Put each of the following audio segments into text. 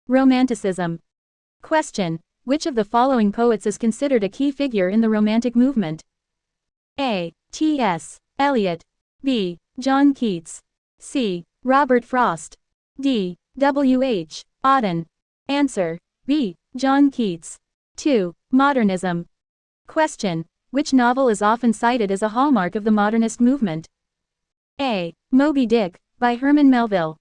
Romanticism. Question. Which of the following poets is considered a key figure in the Romantic movement? A. T.S. Eliot. B. John Keats. C. Robert Frost. D. W.H. Auden. Answer. B. John Keats. 2. Modernism. Question. Which novel is often cited as a hallmark of the modernist movement? A. Moby Dick, by Herman Melville.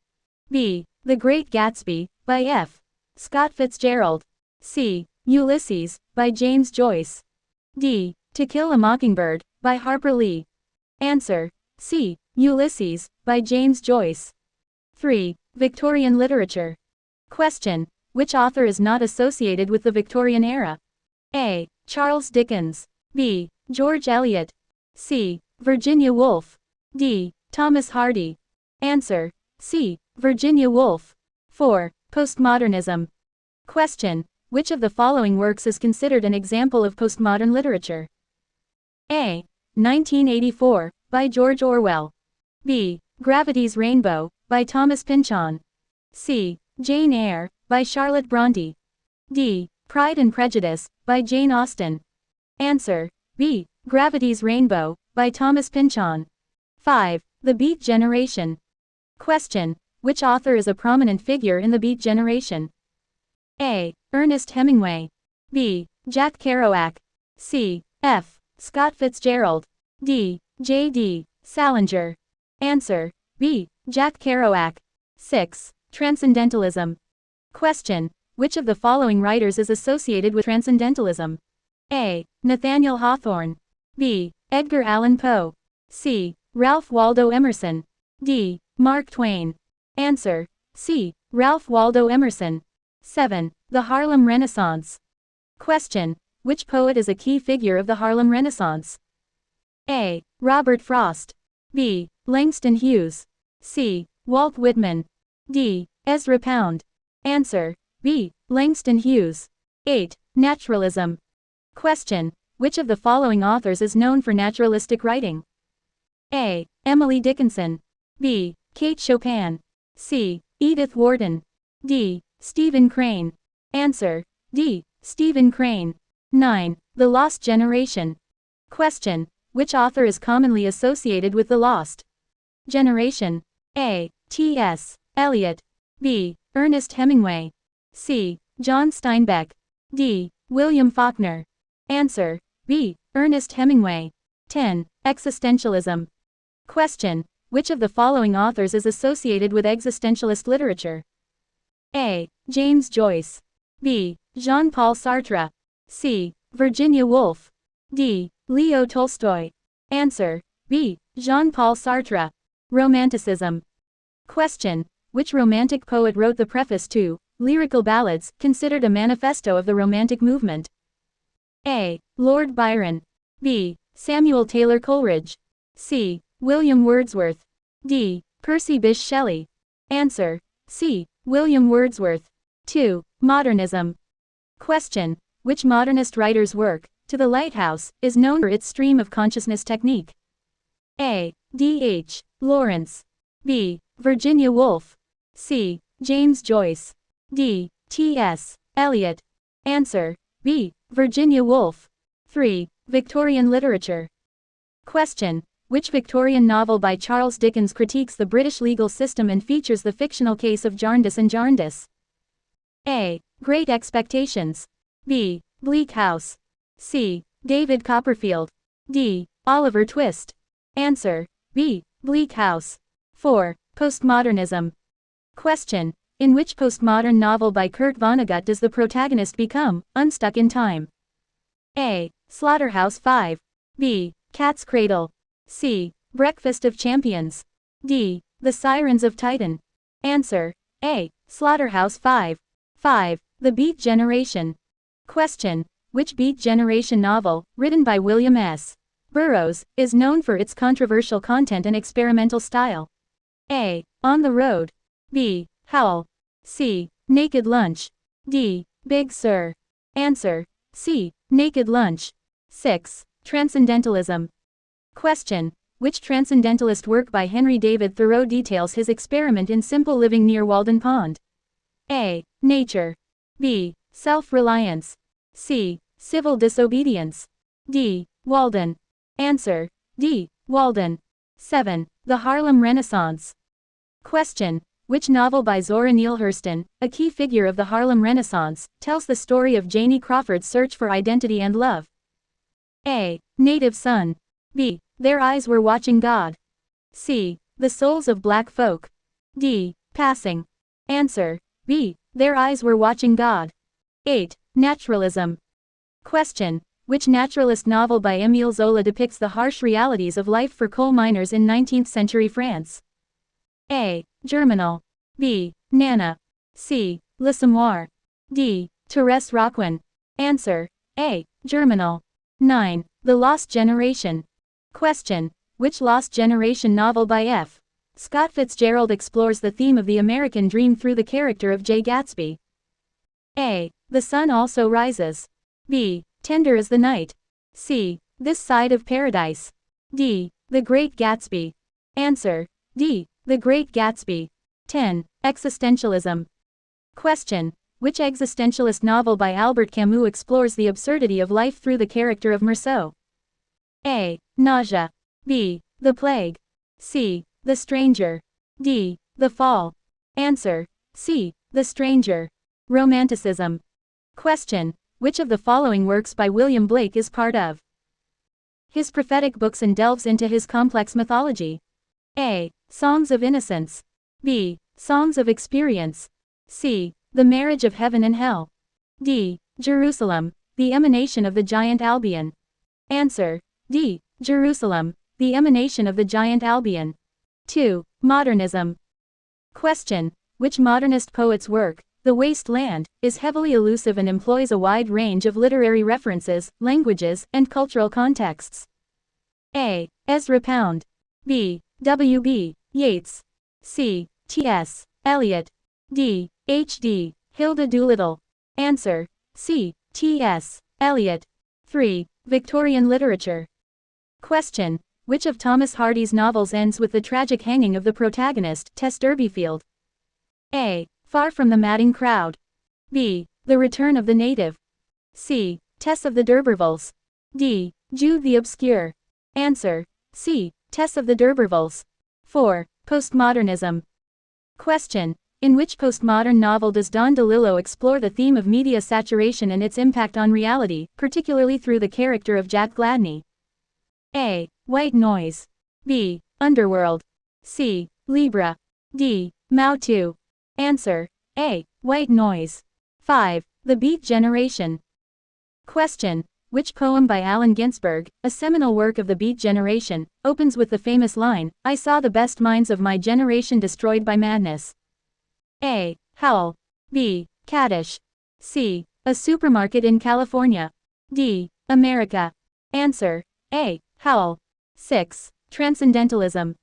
B. The Great Gatsby, by F. Scott Fitzgerald. C. Ulysses, by James Joyce. D. To Kill a Mockingbird, by Harper Lee. Answer. C. Ulysses, by James Joyce. 3. Victorian literature. Question. Which author is not associated with the Victorian era? A. Charles Dickens. B. George Eliot. C. Virginia Woolf. D. Thomas Hardy. Answer. C. Virginia Woolf. 4. Postmodernism. Question. Which of the following works is considered an example of postmodern literature? A. 1984, by George Orwell. B. Gravity's Rainbow, by Thomas Pynchon. C. Jane Eyre, by Charlotte Bronte. D. Pride and Prejudice, by Jane Austen. Answer. B. Gravity's Rainbow, by Thomas Pynchon. 5. The Beat Generation. Question. Which author is a prominent figure in the Beat Generation? A. Ernest Hemingway. B. Jack Kerouac. C. F. Scott Fitzgerald. D. J.D. Salinger. Answer. B. Jack Kerouac. 6. Transcendentalism. Question. Which of the following writers is associated with transcendentalism? A. Nathaniel Hawthorne. B. Edgar Allan Poe. C. Ralph Waldo Emerson. D. Mark Twain. Answer. C. Ralph Waldo Emerson. 7. The Harlem Renaissance. Question. Which poet is a key figure of the Harlem Renaissance? A. Robert Frost. B. Langston Hughes. C. Walt Whitman. D. Ezra Pound. Answer. B. Langston Hughes. 8. Naturalism. Question. Which of the following authors is known for naturalistic writing? A. Emily Dickinson. B. Kate Chopin. C. Edith Wharton. D. Stephen Crane. Answer. D. Stephen Crane. 9. The Lost Generation. Question. Which author is commonly associated with the Lost Generation? A. T.S. Eliot. B. Ernest Hemingway. C. John Steinbeck. D. William Faulkner. Answer. B. Ernest Hemingway. 10. Existentialism. Question. Which of the following authors is associated with existentialist literature? A. James Joyce. B. Jean-Paul Sartre. C. Virginia Woolf. D. Leo Tolstoy. Answer. B. Jean-Paul Sartre. Romanticism. Question. Which Romantic poet wrote the preface to Lyrical Ballads, considered a manifesto of the Romantic movement? A. Lord Byron. B. Samuel Taylor Coleridge. C. William Wordsworth. D. Percy Bysshe Shelley. Answer. C. William Wordsworth. 2. Modernism. Question. Which modernist writer's work, To the Lighthouse, is known for its stream of consciousness technique? A. D. H. Lawrence. B. Virginia Woolf. C. James Joyce. D. T. S. Eliot. Answer. B. Virginia Woolf. 3. Victorian literature. Question. Which Victorian novel by Charles Dickens critiques the British legal system and features the fictional case of Jarndyce and Jarndyce? A. Great Expectations. B. Bleak House. C. David Copperfield. D. Oliver Twist. Answer. B. Bleak House. 4. Postmodernism. Question. In which postmodern novel by Kurt Vonnegut does the protagonist become unstuck in time? A. Slaughterhouse-Five. B. Cat's Cradle. C. Breakfast of Champions. D. The Sirens of Titan. Answer. A. Slaughterhouse-Five. 5. The Beat Generation. Question. Which Beat Generation novel, written by William S. Burroughs, is known for its controversial content and experimental style? A. On the Road. B. Howl. C. Naked Lunch. D. Big Sur. Answer. C. Naked Lunch. 6. Transcendentalism. Question. Which transcendentalist work by Henry David Thoreau details his experiment in simple living near Walden Pond? A. Nature. B. Self-reliance. C. Civil disobedience. D. Walden. Answer. D. Walden. 7. The Harlem Renaissance. Question. Which novel by Zora Neale Hurston, a key figure of the Harlem Renaissance, tells the story of Janie Crawford's search for identity and love? A. Native Son. B. Their Eyes Were Watching God. C. The Souls of Black Folk. D. Passing. Answer. B. Their Eyes Were Watching God. 8. Naturalism. Question. Which naturalist novel by Émile Zola depicts the harsh realities of life for coal miners in 19th-century France? A. Germinal. B. Nana. C. L'Assommoir. D. Thérèse Racquin. Answer. A. Germinal. 9. The Lost Generation. Question. Which Lost Generation novel by F. Scott Fitzgerald explores the theme of the American dream through the character of Jay Gatsby? A. The Sun Also Rises. B. Tender as the Night. C. This Side of Paradise. D. The Great Gatsby. Answer. D. The Great Gatsby. 10. Existentialism. Question. Which existentialist novel by Albert Camus explores the absurdity of life through the character of Meursault? A. Nausea. B. The Plague. C. The Stranger. D. The Fall. Answer. C. The Stranger. Romanticism. Question. Which of the following works by William Blake is part of his prophetic books and delves into his complex mythology? A. Songs of Innocence. B. Songs of Experience. C. The Marriage of Heaven and Hell. D. Jerusalem, the Emanation of the Giant Albion. Answer. D. Jerusalem, the Emanation of the Giant Albion. 2. Modernism. Question. Which modernist poet's work, The Waste Land, is heavily elusive and employs a wide range of literary references, languages, and cultural contexts? A. Ezra Pound. B. W.B. Yeats. C. T.S. Eliot. D. H.D. Hilda Doolittle. Answer. C. T.S. Eliot. 3. Victorian literature. Question. Which of Thomas Hardy's novels ends with the tragic hanging of the protagonist, Tess Durbeyfield? A. Far from the Madding Crowd. B. The Return of the Native. C. Tess of the D'Urbervilles. D. Jude the Obscure. Answer. C. Tess of the D'Urbervilles. 4. Postmodernism. Question. In which postmodern novel does Don DeLillo explore the theme of media saturation and its impact on reality, particularly through the character of Jack Gladney? A. White Noise. B. Underworld. C. Libra. D. Mao 2. Answer. A. White Noise. 5. The Beat Generation. Question. Which poem by Allen Ginsberg, a seminal work of the Beat Generation, opens with the famous line, "I saw the best minds of my generation destroyed by madness"? A. Howl. B. Kaddish. C. A Supermarket in California. D. America. Answer. A. Howl. 6. Transcendentalism.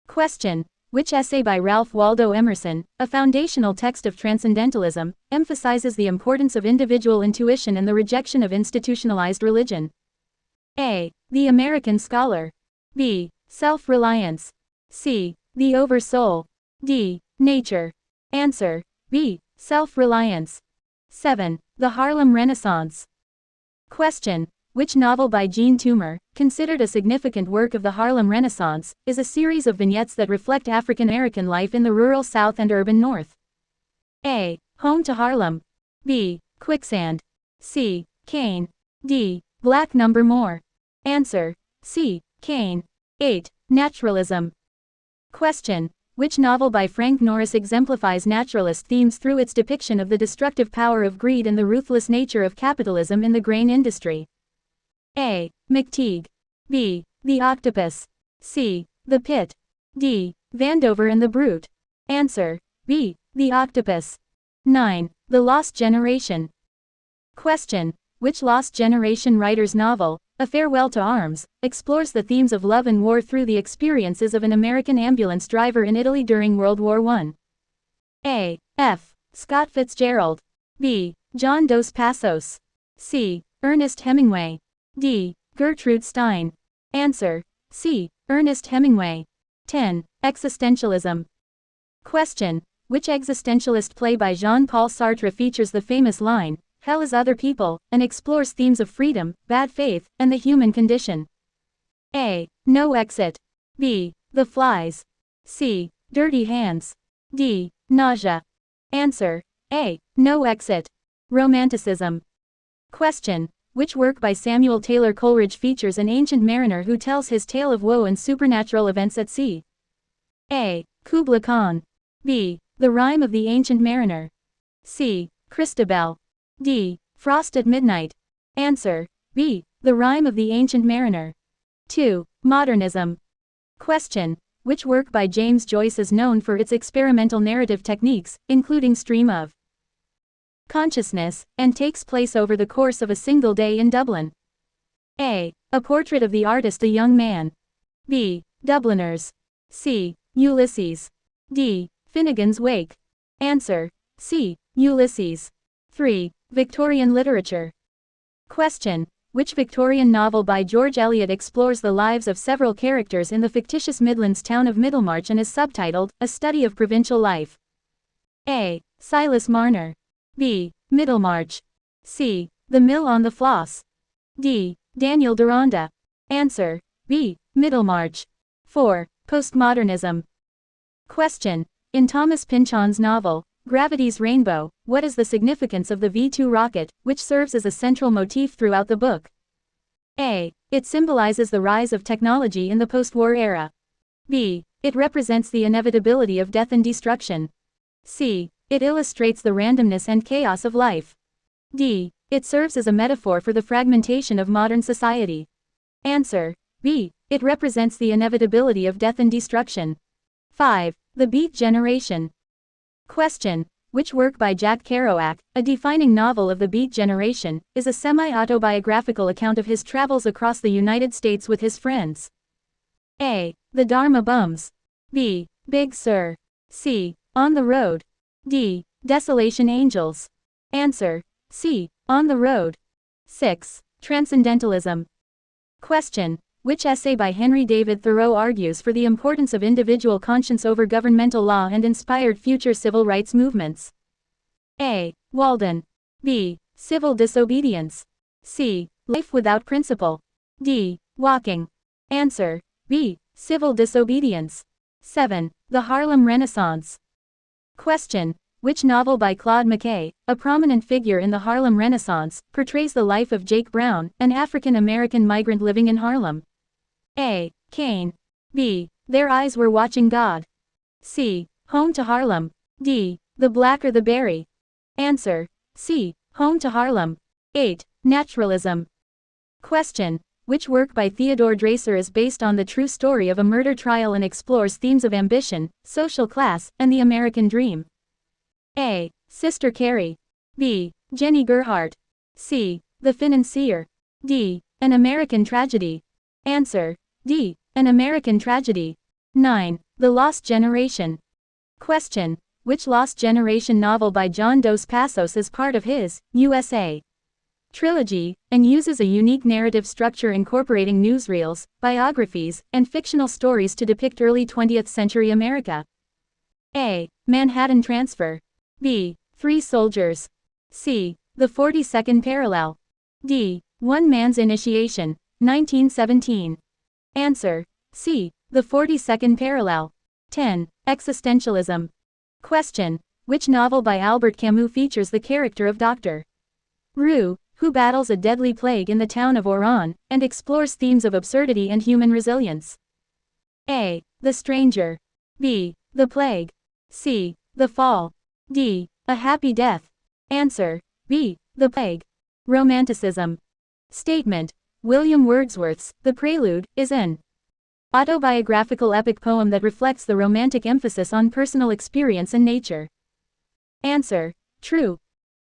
Question. Which essay by Ralph Waldo Emerson, a foundational text of transcendentalism, emphasizes the importance of individual intuition and the rejection of institutionalized religion? A. The American Scholar. B. Self-Reliance. C. The Oversoul. D. Nature. Answer. B. Self-Reliance. 7. The Harlem Renaissance. Question. Which novel by Jean Toomer, considered a significant work of the Harlem Renaissance, is a series of vignettes that reflect African American life in the rural South and urban North? A. Home to Harlem. B. Quicksand. C. Cain. D. Black Number More. Answer. C. Cain. 8. Naturalism. Question. Which novel by Frank Norris exemplifies naturalist themes through its depiction of the destructive power of greed and the ruthless nature of capitalism in the grain industry? A. McTeague. B. The Octopus. C. The Pit. D. Vandover and the Brute. Answer. B. The Octopus. 9. The Lost Generation. Question. Which Lost Generation writer's novel, A Farewell to Arms, explores the themes of love and war through the experiences of an American ambulance driver in Italy during World War I? A. F. Scott Fitzgerald. B. John Dos Passos. C. Ernest Hemingway. D. Gertrude Stein. Answer. C. Ernest Hemingway. 10. Existentialism. Question. which existentialist play by Jean-Paul Sartre features the famous line, "Hell is other people," and explores themes of freedom, bad faith, and the human condition? A. No Exit. B. The Flies. C. Dirty Hands. D. Nausea. Answer: A. No Exit. Romanticism. Question: which work by Samuel Taylor Coleridge features an ancient mariner who tells his tale of woe and supernatural events at sea? A. Kubla Khan. B. The Rime of the Ancient Mariner. C. Christabel. D. Frost at Midnight. Answer: B. The Rime of the Ancient Mariner. 2. Modernism. Question: which work by James Joyce is known for its experimental narrative techniques, including stream of consciousness, and takes place over the course of a single day in Dublin? A. A Portrait of the Artist a Young Man. B. Dubliners. C. Ulysses. D. Finnegan's Wake. Answer: C. Ulysses. 3. Victorian literature. Question: which Victorian novel by George Eliot explores the lives of several characters in the fictitious Midlands town of Middlemarch and is subtitled, A Study of Provincial Life? A. Silas Marner. B. Middlemarch. C. The Mill on the Floss. D. Daniel Deronda. Answer: B. Middlemarch. 4. Postmodernism. Question: in Thomas Pynchon's novel, Gravity's Rainbow, what is the significance of the V-2 rocket, which serves as a central motif throughout the book? A. It symbolizes the rise of technology in the post-war era. B. It represents the inevitability of death and destruction. C. It illustrates the randomness and chaos of life. D. It serves as a metaphor for the fragmentation of modern society. Answer: B. It represents the inevitability of death and destruction. 5. The Beat Generation. Question: which work by Jack Kerouac, a defining novel of the Beat Generation, is a semi-autobiographical account of his travels across the United States with his friends? A. The Dharma Bums. B. Big Sur. C. On the Road. D. Desolation Angels. Answer: C. On the Road. 6. Transcendentalism. Question: which essay by Henry David Thoreau argues for the importance of individual conscience over governmental law and inspired future civil rights movements? A. Walden. B. Civil Disobedience. C. Life Without Principle. D. Walking. Answer: B. Civil Disobedience. 7. The Harlem Renaissance. Question: which novel by Claude McKay, a prominent figure in the Harlem Renaissance, portrays the life of Jake Brown, an African-American migrant living in Harlem? A. Cain. B. Their Eyes Were Watching God. C. Home to Harlem. D. The Black or the Berry. Answer: C. Home to Harlem. 8. Naturalism. Question: which work by Theodore Dreiser is based on the true story of a murder trial and explores themes of ambition, social class, and the American dream? A. Sister Carrie. B. Jenny Gerhardt. C. The Financier. D. An American Tragedy. Answer: D. An American Tragedy. 9. The Lost Generation. Question: which Lost Generation novel by John Dos Passos is part of his USA trilogy, and uses a unique narrative structure incorporating newsreels, biographies, and fictional stories to depict early 20th century America? A. Manhattan Transfer. B. Three Soldiers. C. The 42nd Parallel. D. One Man's Initiation, 1917. Answer: C. The 42nd Parallel. 10. Existentialism. Question: which novel by Albert Camus features the character of Dr. Roux, who battles a deadly plague in the town of Oran, and explores themes of absurdity and human resilience? A. The Stranger. B. The Plague. C. The Fall. D. A Happy Death. Answer: B. The Plague. Romanticism. Statement: William Wordsworth's The Prelude is an autobiographical epic poem that reflects the romantic emphasis on personal experience and nature. Answer: true.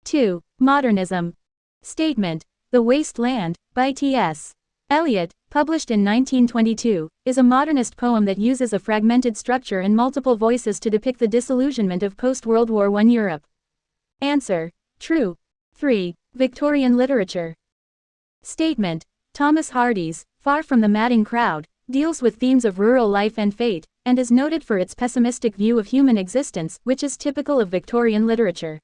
2. Modernism. Statement: The Waste Land, by T.S. Eliot, published in 1922, is a modernist poem that uses a fragmented structure and multiple voices to depict the disillusionment of post-World War I Europe. Answer: true. 3. Victorian literature. Statement: Thomas Hardy's Far from the Madding Crowd deals with themes of rural life and fate, and is noted for its pessimistic view of human existence, which is typical of Victorian literature.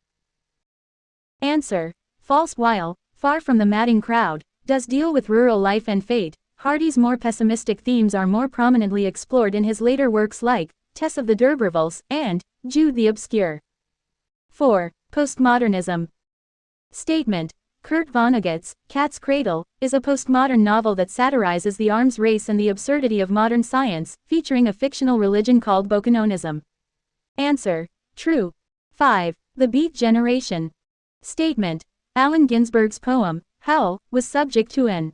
Answer: false. While Far from the Madding Crowd does deal with rural life and fate, Hardy's more pessimistic themes are more prominently explored in his later works like Tess of the D'Urbervilles and Jude the Obscure. 4. Postmodernism. Statement: Kurt Vonnegut's Cat's Cradle is a postmodern novel that satirizes the arms race and the absurdity of modern science, featuring a fictional religion called Bokononism. Answer: true. 5. The Beat Generation. Statement: Allen Ginsberg's poem, Howl, was subject to an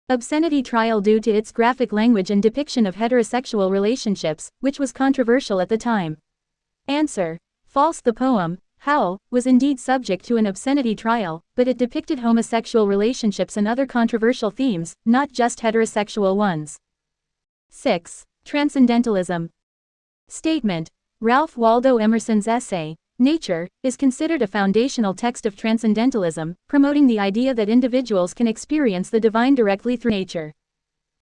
obscenity trial due to its graphic language and depiction of heterosexual relationships, which was controversial at the time. Answer: false. The poem, Howl, was indeed subject to an obscenity trial, but it depicted homosexual relationships and other controversial themes, not just heterosexual ones. 6. Transcendentalism. Statement: Ralph Waldo Emerson's essay, Nature, is considered a foundational text of transcendentalism, promoting the idea that individuals can experience the divine directly through nature.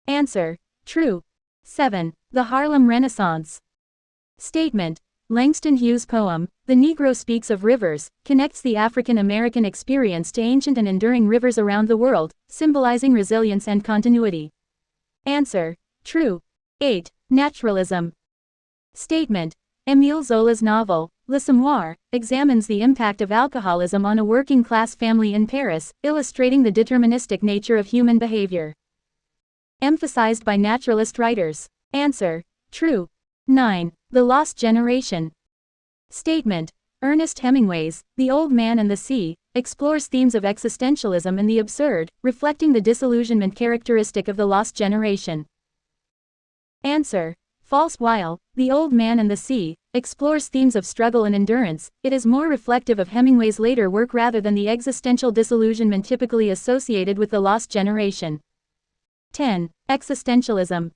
Answer: true. 7. The Harlem Renaissance. Statement: Langston Hughes' poem, The Negro Speaks of Rivers, connects the African American experience to ancient and enduring rivers around the world, symbolizing resilience and continuity. Answer: true. 8. Naturalism. Statement: Émile Zola's novel, L'Assommoir, examines the impact of alcoholism on a working-class family in Paris, illustrating the deterministic nature of human behavior. Emphasized by naturalist writers. Answer: true. 9. The Lost Generation. Statement: Ernest Hemingway's The Old Man and the Sea explores themes of existentialism and the absurd, reflecting the disillusionment characteristic of the lost generation. Answer: false. While The Old Man and the Sea explores themes of struggle and endurance, it is more reflective of Hemingway's later work rather than the existential disillusionment typically associated with the lost generation. 10. Existentialism.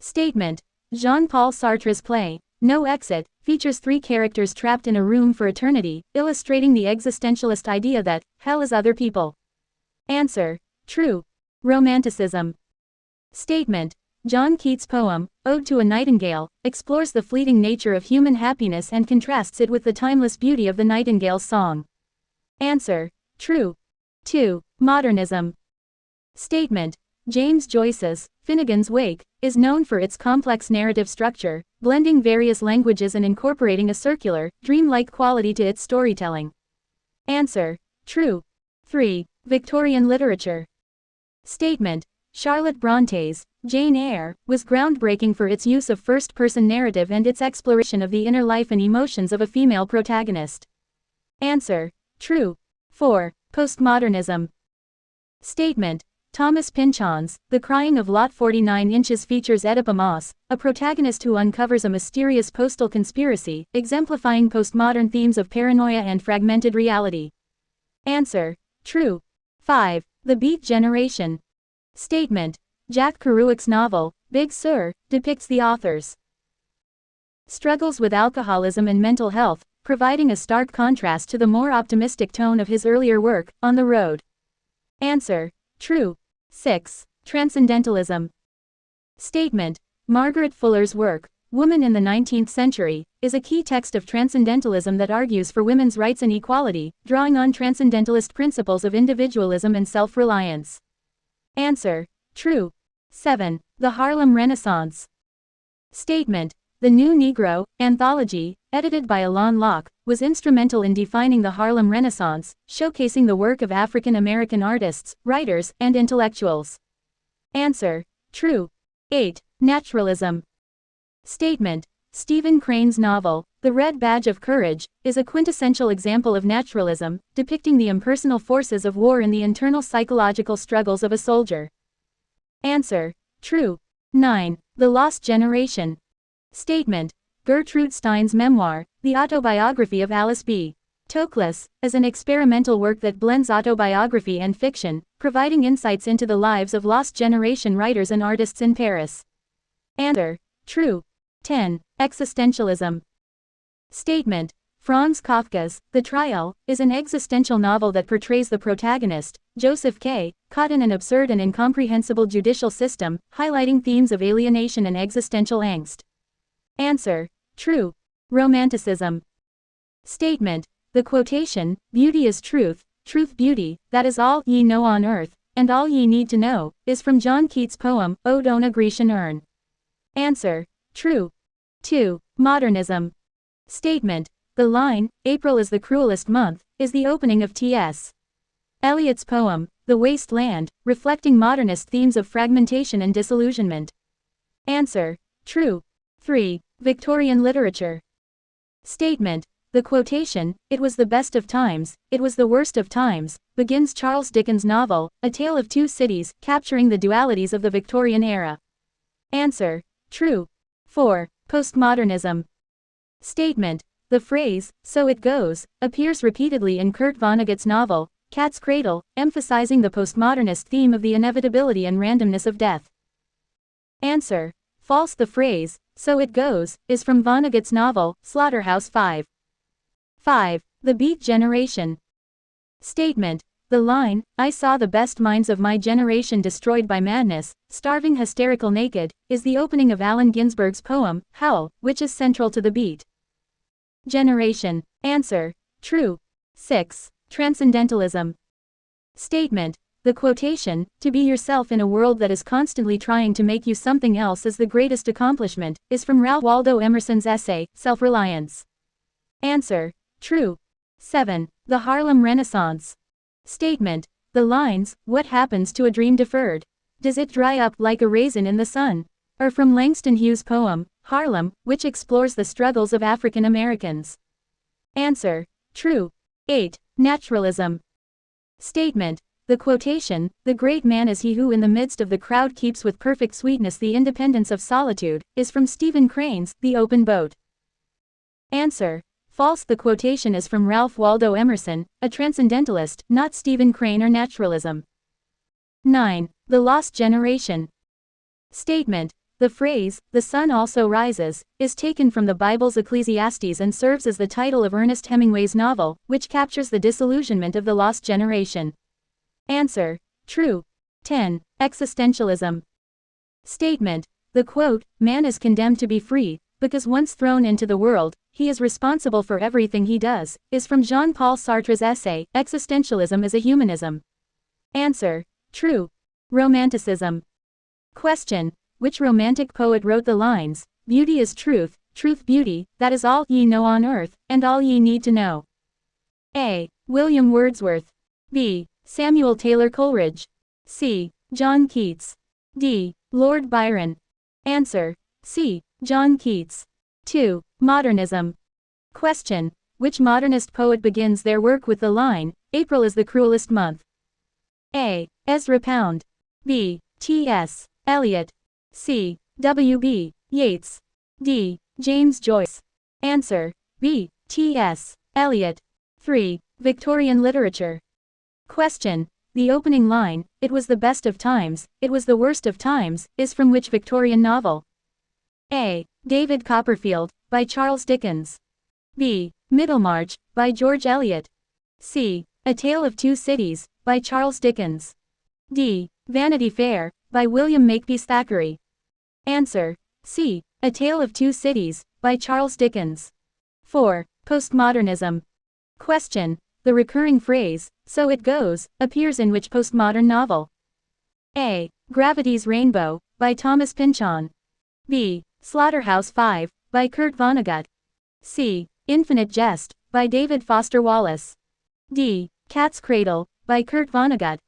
Statement: Jean-Paul Sartre's play, No Exit, features three characters trapped in a room for eternity, illustrating the existentialist idea that hell is other people. Answer: true. Romanticism. Statement: John Keats' poem, Ode to a Nightingale, explores the fleeting nature of human happiness and contrasts it with the timeless beauty of the nightingale's song. Answer: true. 2. Modernism. Statement: James Joyce's Finnegan's Wake is known for its complex narrative structure, blending various languages and incorporating a circular, dreamlike quality to its storytelling. Answer: true. 3. Victorian literature. Statement: Charlotte Bronte's Jane Eyre was groundbreaking for its use of first-person narrative and its exploration of the inner life and emotions of a female protagonist. Answer: true. 4. Postmodernism. Statement: Thomas Pynchon's The Crying of Lot 49 Inches features Oedipa Maas, a protagonist who uncovers a mysterious postal conspiracy, exemplifying postmodern themes of paranoia and fragmented reality. Answer: true. 5. The Beat Generation. Statement: Jack Kerouac's novel, Big Sur, depicts the author's struggles with alcoholism and mental health, providing a stark contrast to the more optimistic tone of his earlier work, On the Road. Answer: true. 6. Transcendentalism. Statement: Margaret Fuller's work, Woman in the 19th Century, is a key text of transcendentalism that argues for women's rights and equality, drawing on transcendentalist principles of individualism and self-reliance. Answer: true. 7. The Harlem Renaissance. Statement: The New Negro, anthology, edited by Alain Locke, was instrumental in defining the Harlem Renaissance, showcasing the work of African American artists, writers, and intellectuals. Answer: true. 8. Naturalism. Statement: Stephen Crane's novel, The Red Badge of Courage, is a quintessential example of naturalism, depicting the impersonal forces of war and the internal psychological struggles of a soldier. Answer: true. 9. The Lost Generation. Statement: Gertrude Stein's memoir, The Autobiography of Alice B. Toklas, is an experimental work that blends autobiography and fiction, providing insights into the lives of lost generation writers and artists in Paris. Answer: true. 10. Existentialism. Statement: Franz Kafka's The Trial is an existential novel that portrays the protagonist, Joseph K., caught in an absurd and incomprehensible judicial system, highlighting themes of alienation and existential angst. Answer: true. Romanticism. Statement: the quotation, "Beauty is truth, truth beauty, that is all ye know on earth, and all ye need to know," is from John Keats' poem, Ode on a Grecian Urn. Answer: true. 2. Modernism. Statement: the line, "April is the cruelest month," is the opening of T.S. Eliot's poem, The Waste Land, reflecting modernist themes of fragmentation and disillusionment. Answer: true. 3. Victorian literature. Statement: the quotation, "It was the best of times, it was the worst of times," begins Charles Dickens' novel, A Tale of Two Cities, capturing the dualities of the Victorian era. Answer: true. 4. Postmodernism. Statement: the phrase, "so it goes," appears repeatedly in Kurt Vonnegut's novel, Cat's Cradle, emphasizing the postmodernist theme of the inevitability and randomness of death. Answer: false. The phrase, "so it goes," is from Vonnegut's novel, Slaughterhouse-Five. 5. The Beat Generation. Statement: the line, "I saw the best minds of my generation destroyed by madness, starving hysterical naked," is the opening of Allen Ginsberg's poem, Howl, which is central to the Beat Generation. Answer: true. 6. Transcendentalism. Statement: the quotation, "To be yourself in a world that is constantly trying to make you something else is the greatest accomplishment," is from Ralph Waldo Emerson's essay, Self-Reliance. Answer: true. 7. The Harlem Renaissance. Statement: the lines, "What happens to a dream deferred? Does it dry up like a raisin in the sun?" are from Langston Hughes' poem, Harlem, which explores the struggles of African Americans. Answer: true. 8. Naturalism. Statement: the quotation, "The great man is he who in the midst of the crowd keeps with perfect sweetness the independence of solitude," is from Stephen Crane's The Open Boat. Answer: false. The quotation is from Ralph Waldo Emerson, a transcendentalist, not Stephen Crane or naturalism. 9. The Lost Generation. Statement: the phrase, "the sun also rises," is taken from the Bible's Ecclesiastes and serves as the title of Ernest Hemingway's novel, which captures the disillusionment of the lost generation. Answer: true. 10. Existentialism. Statement: the quote, "Man is condemned to be free, because once thrown into the world, he is responsible for everything he does," is from Jean-Paul Sartre's essay, Existentialism is a Humanism. Answer: true. Romanticism. Question: which romantic poet wrote the lines, "Beauty is truth, truth beauty, that is all ye know on earth, and all ye need to know"? A. William Wordsworth. B. Samuel Taylor Coleridge. C. John Keats. D. Lord Byron. Answer: C. John Keats. 2. Modernism. Question: which modernist poet begins their work with the line, "April is the cruelest month"? A. Ezra Pound. B. T.S. Eliot. C. W.B. Yeats. D. James Joyce. Answer: B. T.S. Eliot. 3. Victorian literature. Question: the opening line, "It was the best of times, it was the worst of times," is from which Victorian novel? A. David Copperfield, by Charles Dickens. B. Middlemarch, by George Eliot. C. A Tale of Two Cities, by Charles Dickens. D. Vanity Fair, by William Makepeace Thackeray. Answer: C. A Tale of Two Cities, by Charles Dickens. 4. Postmodernism. Question: the recurring phrase, "so it goes," appears in which postmodern novel? A. Gravity's Rainbow, by Thomas Pynchon. B. Slaughterhouse-Five, by Kurt Vonnegut. C. Infinite Jest, by David Foster Wallace. D. Cat's Cradle, by Kurt Vonnegut.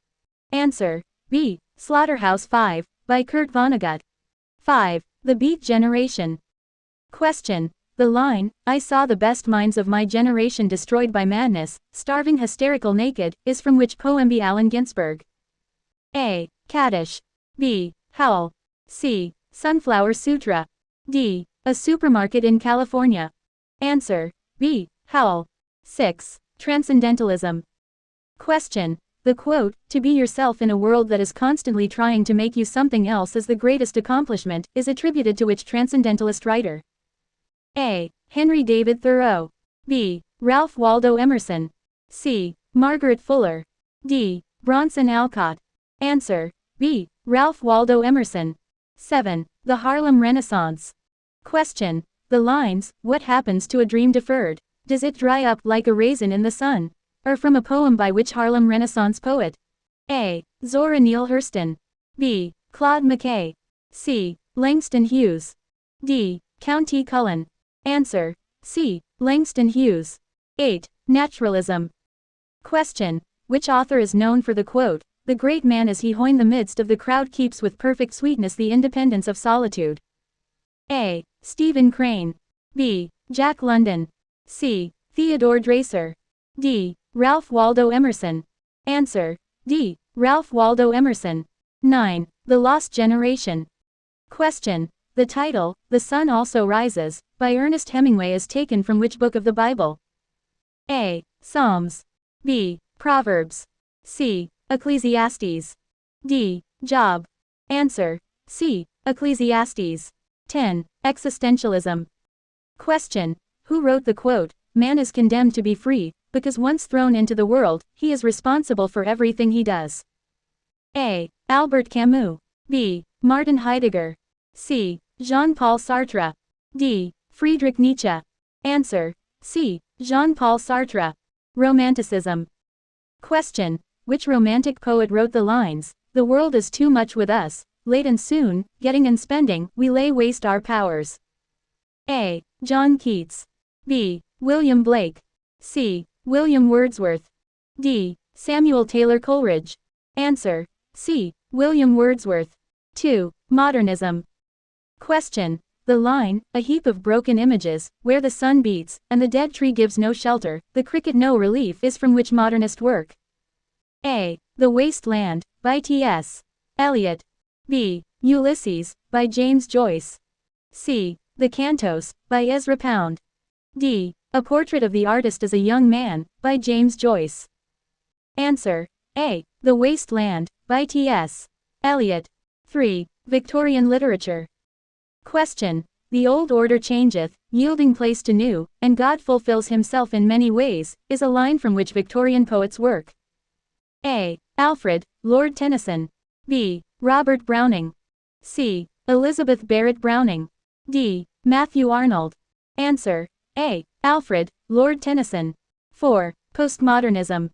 Answer: B. Slaughterhouse-Five, by Kurt Vonnegut. 5. The Beat Generation. Question: the line, "I saw the best minds of my generation destroyed by madness, starving hysterical naked," is from which poem? B. Allen Ginsberg. A. Kaddish. B. Howl. C. Sunflower Sutra. D. A Supermarket in California. Answer: B. Howl. 6. Transcendentalism. Question: the quote, "To be yourself in a world that is constantly trying to make you something else is the greatest accomplishment," is attributed to which transcendentalist writer? A. Henry David Thoreau. B. Ralph Waldo Emerson. C. Margaret Fuller. D. Bronson Alcott. Answer. B. Ralph Waldo Emerson. 7. The Harlem Renaissance. Question. The lines, "What happens to a dream deferred? Does it dry up like a raisin in the sun?" are from a poem by which Harlem Renaissance poet? A. Zora Neale Hurston. B. Claude McKay. C. Langston Hughes. D. Count T. Cullen. Answer. C. Langston Hughes. 8. Naturalism. Question. Which author is known for the quote, "The great man as he in the midst of the crowd keeps with perfect sweetness the independence of solitude"? A. Stephen Crane. B. Jack London. C. Theodore Dreiser. D. Ralph Waldo Emerson. Answer. D. Ralph Waldo Emerson. 9. The Lost Generation. Question. The title, "The Sun Also Rises," by Ernest Hemingway is taken from which book of the Bible? A. Psalms. B. Proverbs. C. Ecclesiastes. D. Job. Answer. C. Ecclesiastes. 10. Existentialism. Question. Who wrote the quote, "Man is condemned to be free, because once thrown into the world, he is responsible for everything he does"? A. Albert Camus. B. Martin Heidegger. C. Jean-Paul Sartre. D. Friedrich Nietzsche. Answer. C. Jean-Paul Sartre. Romanticism. Question. Which romantic poet wrote the lines, "The world is too much with us, late and soon, getting and spending, we lay waste our powers"? A. John Keats. B. William Blake. C. William Wordsworth. D. Samuel Taylor Coleridge. Answer. C. William Wordsworth. 2. Modernism. Question. The line, "A heap of broken images, where the sun beats, and the dead tree gives no shelter, the cricket no relief," is from which modernist work? A. The Waste Land, by T.S. Eliot. B. Ulysses, by James Joyce. C. The Cantos, by Ezra Pound. D. A Portrait of the Artist as a Young Man, by James Joyce. Answer. A. The Waste Land, by T.S. Eliot. 3. Victorian literature. Question. The old order changeth, yielding place to new, and God fulfills himself in many ways, is a line from which Victorian poets work? A. Alfred, Lord Tennyson. B. Robert Browning. C. Elizabeth Barrett Browning. D. Matthew Arnold. Answer. A. Alfred, Lord Tennyson. 4. Postmodernism.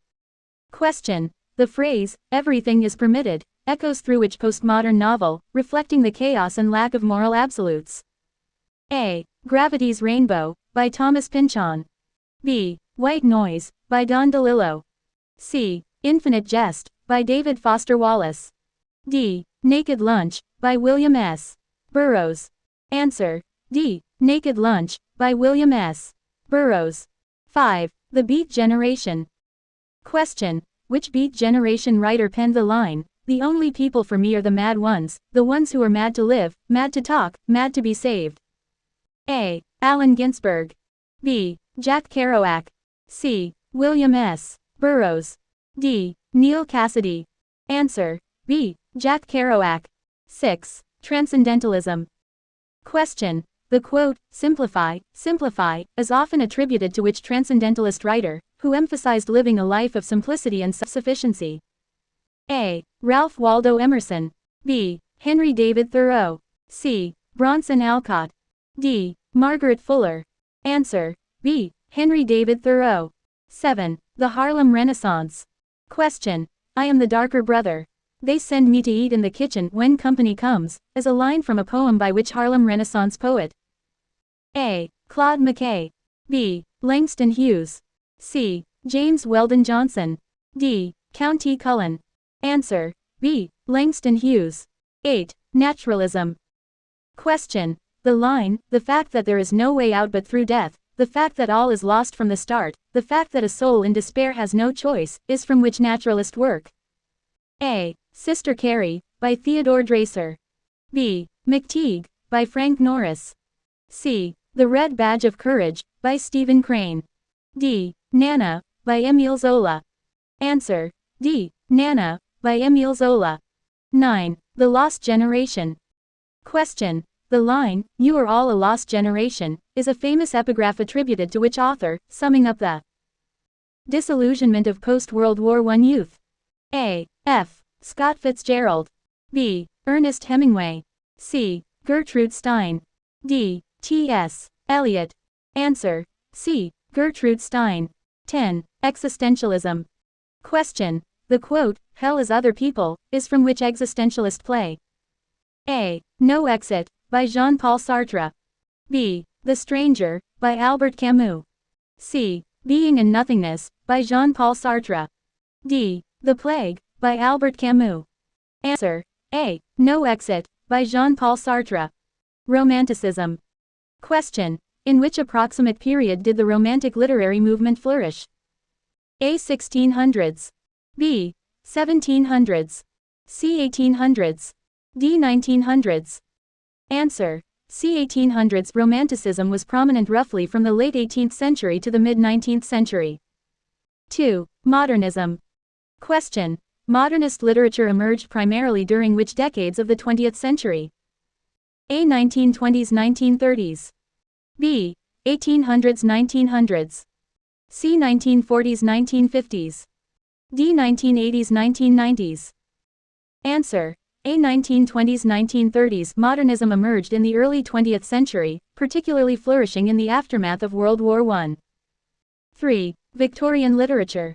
Question. The phrase, "everything is permitted," echoes through which postmodern novel, reflecting the chaos and lack of moral absolutes? A. Gravity's Rainbow, by Thomas Pynchon. B. White Noise, by Don DeLillo. C. Infinite Jest, by David Foster Wallace. D. Naked Lunch, by William S. Burroughs. Answer. D. Naked Lunch, by William S. Burroughs. 5. The Beat Generation. Question. Which Beat Generation writer penned the line, "The only people for me are the mad ones, the ones who are mad to live, mad to talk, mad to be saved"? A. Allen Ginsberg. B. Jack Kerouac. C. William S. Burroughs. D. Neal Cassady. Answer. B. Jack Kerouac. 6. Transcendentalism. Question. The quote, "Simplify, simplify," is often attributed to which transcendentalist writer, who emphasized living a life of simplicity and self-sufficiency? A. Ralph Waldo Emerson. B. Henry David Thoreau. C. Bronson Alcott. D. Margaret Fuller. Answer. B. Henry David Thoreau. 7. The Harlem Renaissance. Question. I am the darker brother. They send me to eat in the kitchen when company comes, is a line from a poem by which Harlem Renaissance poet? A. Claude McKay. B. Langston Hughes. C. James Weldon Johnson. D. Count T. Cullen. Answer. B. Langston Hughes. 8. Naturalism. Question. The line, "The fact that there is no way out but through death, the fact that all is lost from the start, the fact that a soul in despair has no choice," is from which naturalist work? A. Sister Carrie, by Theodore Dreiser. B. McTeague, by Frank Norris. C. The Red Badge of Courage, by Stephen Crane. D. Nana, by Emile Zola. Answer. D. Nana, by Emile Zola. 9. The Lost Generation. Question. The line, "You are all a lost generation," is a famous epigraph attributed to which author, summing up the disillusionment of post-World War I youth? A. F. Scott Fitzgerald. B. Ernest Hemingway. C. Gertrude Stein. D. T.S. Eliot. Answer: C. Gertrude Stein. 10. Existentialism. Question: the quote, "Hell is other people," is from which existentialist play? A. No Exit, by Jean-Paul Sartre. B. The Stranger, by Albert Camus. C. Being and Nothingness, by Jean-Paul Sartre. D. The Plague, by Albert Camus. Answer: A. No Exit, by Jean-Paul Sartre. Romanticism. Question: in which approximate period did the Romantic literary movement flourish? A. 1600s. B. 1700s. C. 1800s. D. 1900s. Answer: C. 1800s. Romanticism was prominent roughly from the late 18th century to the mid-19th century. 2. Modernism. Question: modernist literature emerged primarily during which decades of the 20th century? A. 1920s-1930s. B. 1800s-1900s. C. 1940s-1950s. D. 1980s-1990s. Answer: A. 1920s-1930s. Modernism emerged in the early 20th century, particularly flourishing in the aftermath of World War I. 3. Victorian literature.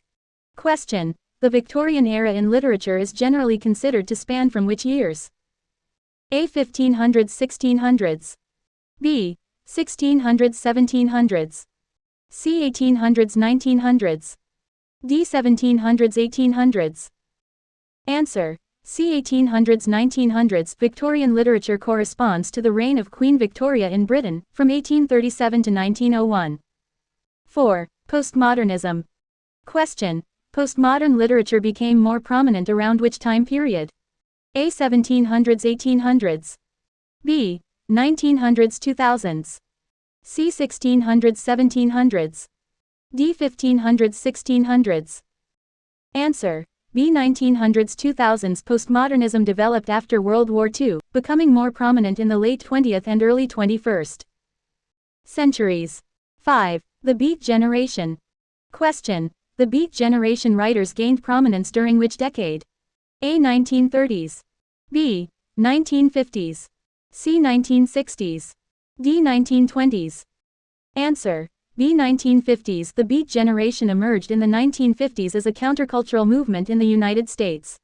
Question: the Victorian era in literature is generally considered to span from which years? A. 1500s-1600s. B. 1600s-1700s. C. 1800s-1900s. D. 1700s-1800s. Answer: C. 1800s-1900s. Victorian literature corresponds to the reign of Queen Victoria in Britain, from 1837 to 1901. 4. Postmodernism. Question: postmodern literature became more prominent around which time period? A. 1700s-1800s. B. 1900s-2000s. C. 1600s-1700s. D. 1500s-1600s. Answer: B. 1900s-2000s. Postmodernism developed after World War II, becoming more prominent in the late 20th and early 21st centuries. 5. The Beat Generation. Question: the Beat Generation writers gained prominence during which decade? A. 1930s. B. 1950s. C. 1960s. D. 1920s. Answer: B. 1950s. The Beat Generation emerged in the 1950s as a countercultural movement in the United States.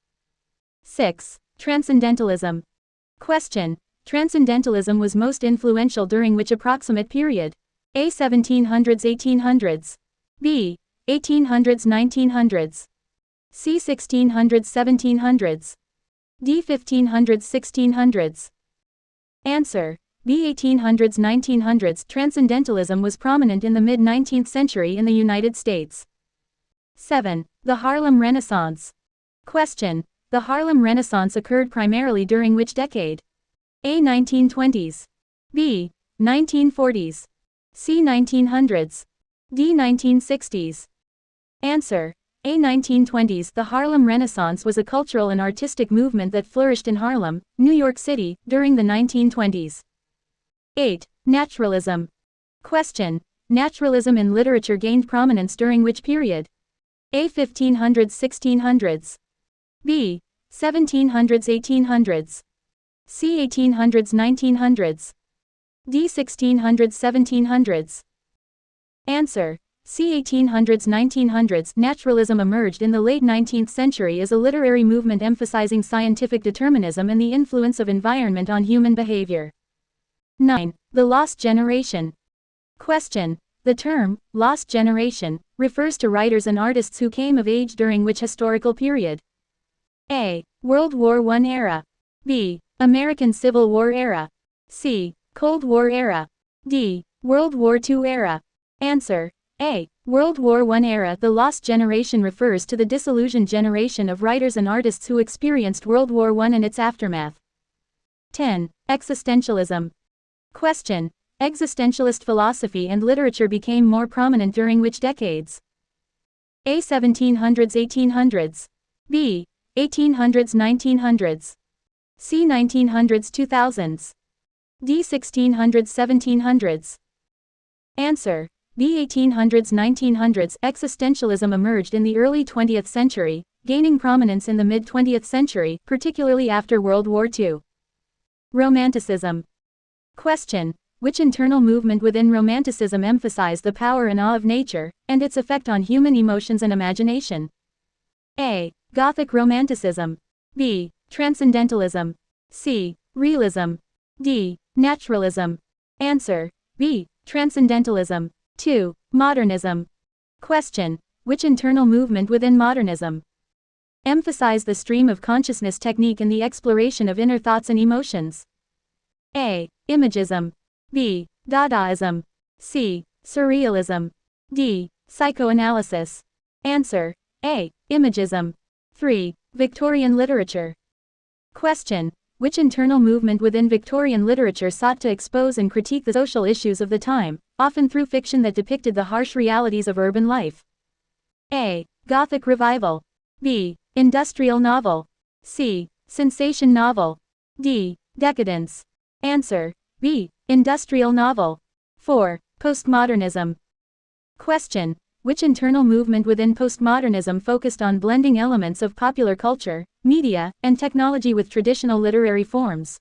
6. Transcendentalism. Question: Transcendentalism was most influential during which approximate period? A. 1700s-1800s. B. 1800s-1900s. C. 1600s-1700s. D. 1500s-1600s. Answer: B. 1800s-1900s. Transcendentalism was prominent in the mid-19th century in the United States. 7. The Harlem Renaissance. Question: the Harlem Renaissance occurred primarily during which decade? A. 1920s. B. 1940s. C. 1900s. D. 1960s. Answer: A. 1920s. The Harlem Renaissance was a cultural and artistic movement that flourished in Harlem, New York City, during the 1920s. 8. Naturalism. Question: naturalism in literature gained prominence during which period? A. 1500s-1600s. B. 1700s-1800s. C. 1800s-1900s. D. 1600s-1700s. Answer: C. 1800s-1900s. Naturalism emerged in the late 19th century as a literary movement emphasizing scientific determinism and the influence of environment on human behavior. 9. The Lost Generation. Question: the term, lost generation, refers to writers and artists who came of age during which historical period? A. World War I era. B. American Civil War era. C. Cold War era. D. World War II era. Answer: A. World War I era. The Lost Generation refers to the disillusioned generation of writers and artists who experienced World War I and its aftermath. 10. Existentialism. Question: existentialist philosophy and literature became more prominent during which decades? A. 1700s-1800s. B. 1800s-1900s. C. 1900s-2000s. D. 1600s-1700s. Answer. B. 1800s-1900s. Existentialism emerged in the early 20th century, gaining prominence in the mid-20th century, particularly after World War II. Romanticism. Question. Which internal movement within Romanticism emphasized the power and awe of nature, and its effect on human emotions and imagination? A. Gothic Romanticism. B. Transcendentalism. C. Realism. D. Naturalism. Answer. B. Transcendentalism. 2. Modernism. Question. Which internal movement within modernism emphasized the stream of consciousness technique and the exploration of inner thoughts and emotions? A. Imagism. B. Dadaism. C. Surrealism. D. Psychoanalysis. Answer. A. Imagism. 3. Victorian literature. Question. Which internal movement within Victorian literature sought to expose and critique the social issues of the time, often through fiction that depicted the harsh realities of urban life? A. Gothic Revival. B. Industrial novel. C. Sensation novel. D. Decadence. Answer. B. Industrial novel. 4. Postmodernism. Question. Which internal movement within postmodernism focused on blending elements of popular culture, media, and technology with traditional literary forms?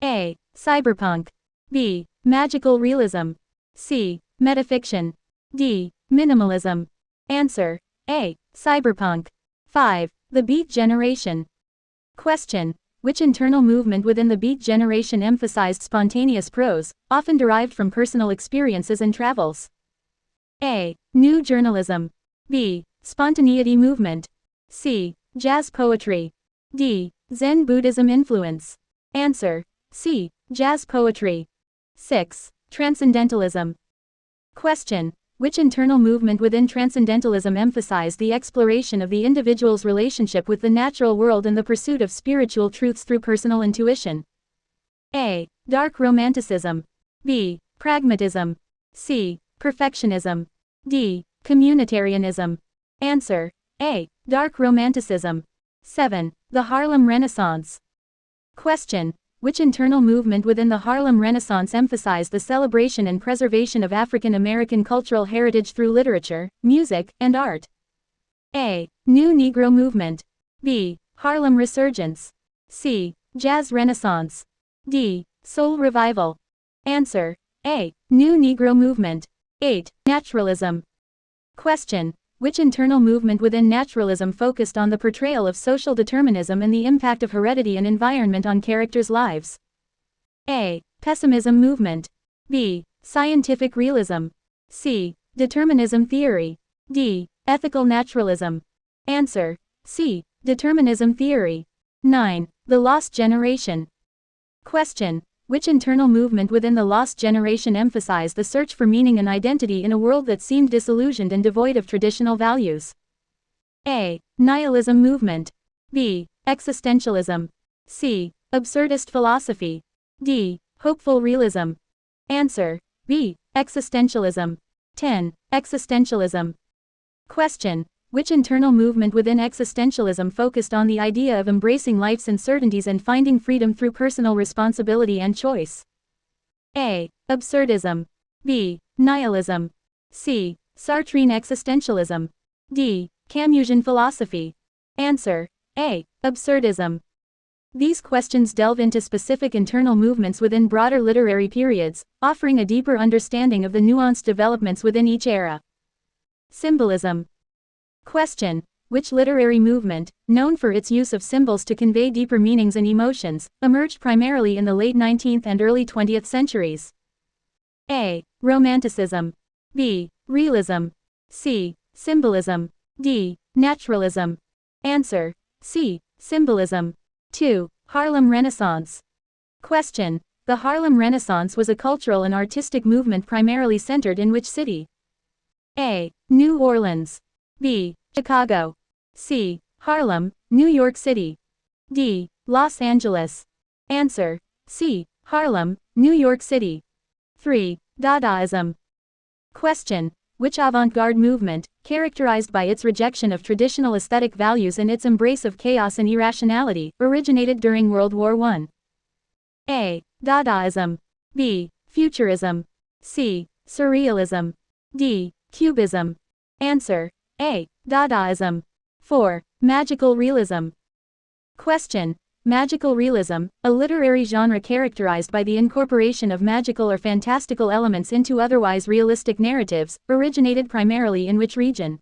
A. Cyberpunk. B. Magical realism. C. Metafiction. D. Minimalism. Answer. A. Cyberpunk. 5. The Beat Generation. Question. Which internal movement within the Beat Generation emphasized spontaneous prose, often derived from personal experiences and travels? A. New journalism. B. Spontaneity movement. C. Jazz poetry. D. Zen Buddhism influence. Answer. C. Jazz poetry. 6. Transcendentalism. Question. Which internal movement within Transcendentalism emphasized the exploration of the individual's relationship with the natural world and the pursuit of spiritual truths through personal intuition? A. Dark Romanticism. B. Pragmatism. C. Perfectionism. D. Communitarianism. Answer. A. Dark Romanticism. 7. The Harlem Renaissance. Question. Which internal movement within the Harlem Renaissance emphasized the celebration and preservation of African American cultural heritage through literature, music, and art? A. New Negro movement. B. Harlem Resurgence. C. Jazz Renaissance. D. Soul Revival. Answer. A. New Negro movement. 8. Naturalism. Question. Which internal movement within naturalism focused on the portrayal of social determinism and the impact of heredity and environment on characters' lives? A. Pessimism movement. B. Scientific realism. C. Determinism theory. D. Ethical naturalism. Answer. C. Determinism theory. 9. The Lost Generation. Question. Which internal movement within the Lost Generation emphasized the search for meaning and identity in a world that seemed disillusioned and devoid of traditional values? A. Nihilism movement. B. Existentialism. C. Absurdist philosophy. D. Hopeful realism. Answer. B. Existentialism. 10. Existentialism. Question. Which internal movement within existentialism focused on the idea of embracing life's uncertainties and finding freedom through personal responsibility and choice? A. Absurdism. B. Nihilism. C. Sartrean existentialism. D. Camusian philosophy. Answer. A. Absurdism. These questions delve into specific internal movements within broader literary periods, offering a deeper understanding of the nuanced developments within each era. Symbolism. Question. Which literary movement, known for its use of symbols to convey deeper meanings and emotions, emerged primarily in the late 19th and early 20th centuries? A. Romanticism. B. Realism. C. Symbolism. D. Naturalism. Answer. C. Symbolism. 2. Harlem Renaissance. Question. The Harlem Renaissance was a cultural and artistic movement primarily centered in which city? A. New Orleans. B. Chicago. C. Harlem, New York City. D. Los Angeles. Answer. C. Harlem, New York City. 3. Dadaism. Question. Which avant-garde movement, characterized by its rejection of traditional aesthetic values and its embrace of chaos and irrationality, originated during World War I? A. Dadaism. B. Futurism. C. Surrealism. D. Cubism. Answer. A. Dadaism. 4. Magical realism. Question. Magical realism, a literary genre characterized by the incorporation of magical or fantastical elements into otherwise realistic narratives, originated primarily in which region?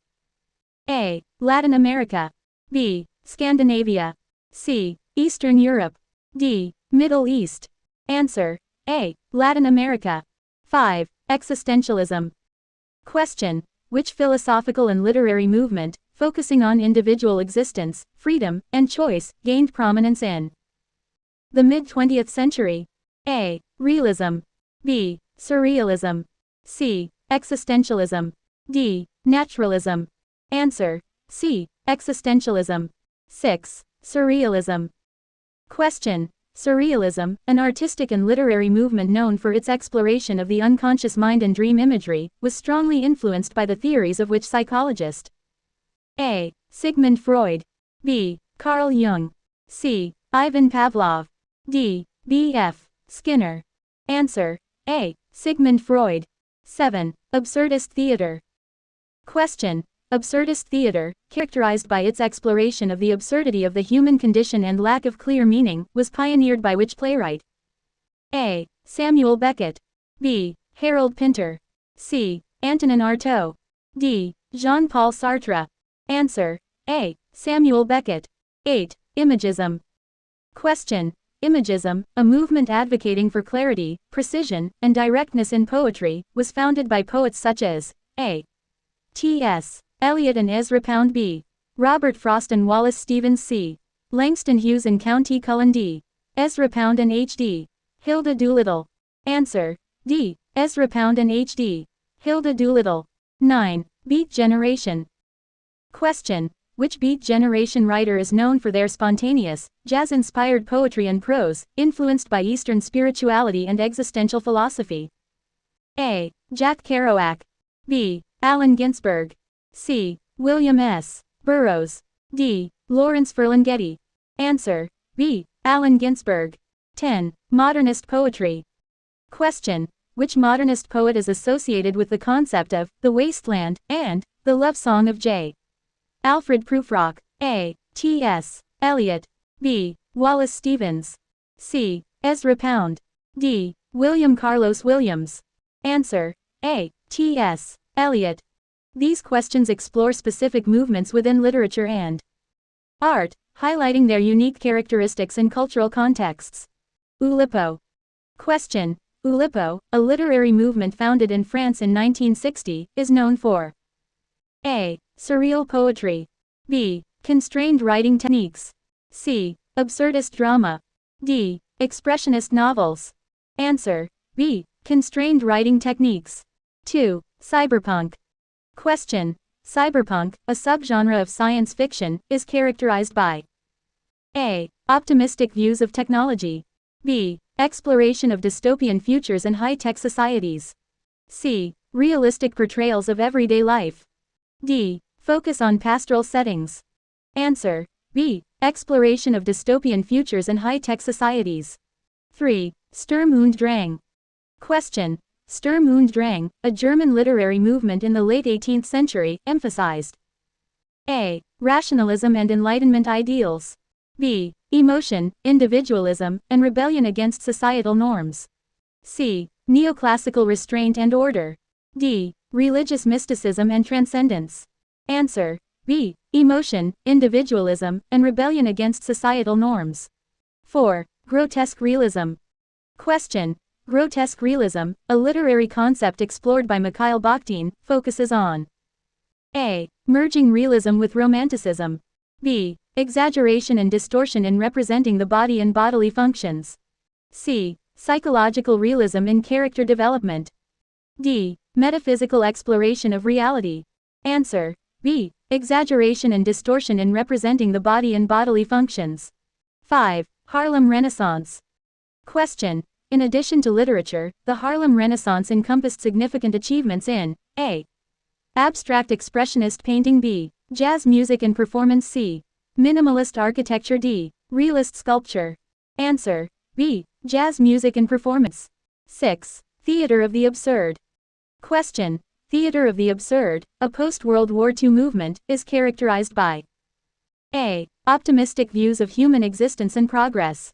A. Latin America. B. Scandinavia. C. Eastern Europe. D. Middle East. Answer. A. Latin America. 5. Existentialism. Question. Which philosophical and literary movement, focusing on individual existence, freedom, and choice, gained prominence in the mid-20th century? A. Realism. B. Surrealism. C. Existentialism. D. Naturalism. Answer. C. Existentialism. 6. Surrealism. Question. Surrealism, an artistic and literary movement known for its exploration of the unconscious mind and dream imagery, was strongly influenced by the theories of which psychologist? A. Sigmund Freud. B. Carl Jung. C. Ivan Pavlov. D. B. F. Skinner. Answer. A. Sigmund Freud. 7. Absurdist theater. Question. Absurdist theater, characterized by its exploration of the absurdity of the human condition and lack of clear meaning, was pioneered by which playwright? A. Samuel Beckett. B. Harold Pinter. C. Antonin Artaud. D. Jean-Paul Sartre. Answer. A. Samuel Beckett. 8. Imagism. Question. Imagism, a movement advocating for clarity, precision, and directness in poetry, was founded by poets such as A. T.S. Eliot and Ezra Pound. B. Robert Frost and Wallace Stevens. C. Langston Hughes and Countee Cullen. D. Ezra Pound and H.D. Hilda Doolittle. Answer. D. Ezra Pound and H.D. Hilda Doolittle. 9. Beat generation. Question. Which Beat generation writer is known for their spontaneous, jazz-inspired poetry and prose, influenced by Eastern spirituality and existential philosophy? A. Jack Kerouac. B. Allen Ginsberg. C. William S. Burroughs. D. Lawrence Ferlinghetti. Answer. B. Allen Ginsberg. 10. Modernist poetry. Question. Which modernist poet is associated with the concept of the wasteland and the love song of J. Alfred Prufrock? A. T.S. Eliot. B. Wallace Stevens. C. Ezra Pound. D. William Carlos Williams. Answer. A. T.S. Eliot. These questions explore specific movements within literature and art, highlighting their unique characteristics and cultural contexts. Oulipo. Question. Oulipo, a literary movement founded in France in 1960, is known for A. Surreal poetry. B. Constrained writing techniques. C. Absurdist drama. D. Expressionist novels. Answer. B. Constrained writing techniques. 2. Cyberpunk. Question. Cyberpunk, a subgenre of science fiction, is characterized by A. Optimistic views of technology. B. Exploration of dystopian futures and high-tech societies. C. Realistic portrayals of everyday life. D. Focus on pastoral settings. Answer. B. Exploration of dystopian futures and high-tech societies. 3. Sturm und Drang. Question. Sturm und Drang, a German literary movement in the late 18th century, emphasized A. Rationalism and Enlightenment ideals. B. Emotion, individualism, and rebellion against societal norms. C. Neoclassical restraint and order. D. Religious mysticism and transcendence. Answer. B. Emotion, individualism, and rebellion against societal norms. 4. Grotesque realism. Question. Grotesque realism, a literary concept explored by Mikhail Bakhtin, focuses on A. Merging realism with romanticism. B. Exaggeration and distortion in representing the body and bodily functions. C. Psychological realism in character development. D. Metaphysical exploration of reality. Answer. B. Exaggeration and distortion in representing the body and bodily functions. 5. Harlem Renaissance. Question. In addition to literature, the Harlem Renaissance encompassed significant achievements in A. Abstract expressionist painting. B. Jazz music and performance. C. Minimalist architecture. D. Realist sculpture. Answer. B. Jazz music and performance. 6. Theater of the absurd. Question. Theater of the absurd, a post-World War II movement, is characterized by A. Optimistic views of human existence and progress.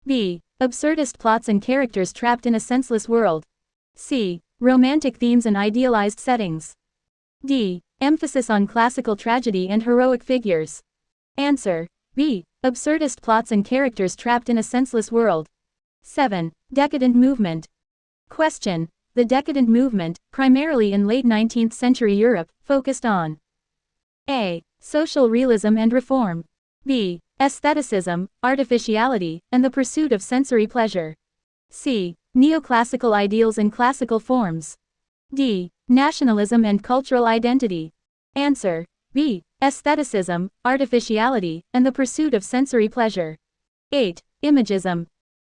B. Absurdist plots and characters trapped in a senseless world. C. Romantic themes and idealized settings. D. Emphasis on classical tragedy and heroic figures. Answer. B. Absurdist plots and characters trapped in a senseless world. 7. Decadent movement. Question. The decadent movement, primarily in late 19th century Europe, focused on A. Social realism and reform. B. Aestheticism, artificiality, and the pursuit of sensory pleasure. C. Neoclassical ideals and classical forms. D. Nationalism and cultural identity. Answer. B. Aestheticism, artificiality, and the pursuit of sensory pleasure. 8. Imagism.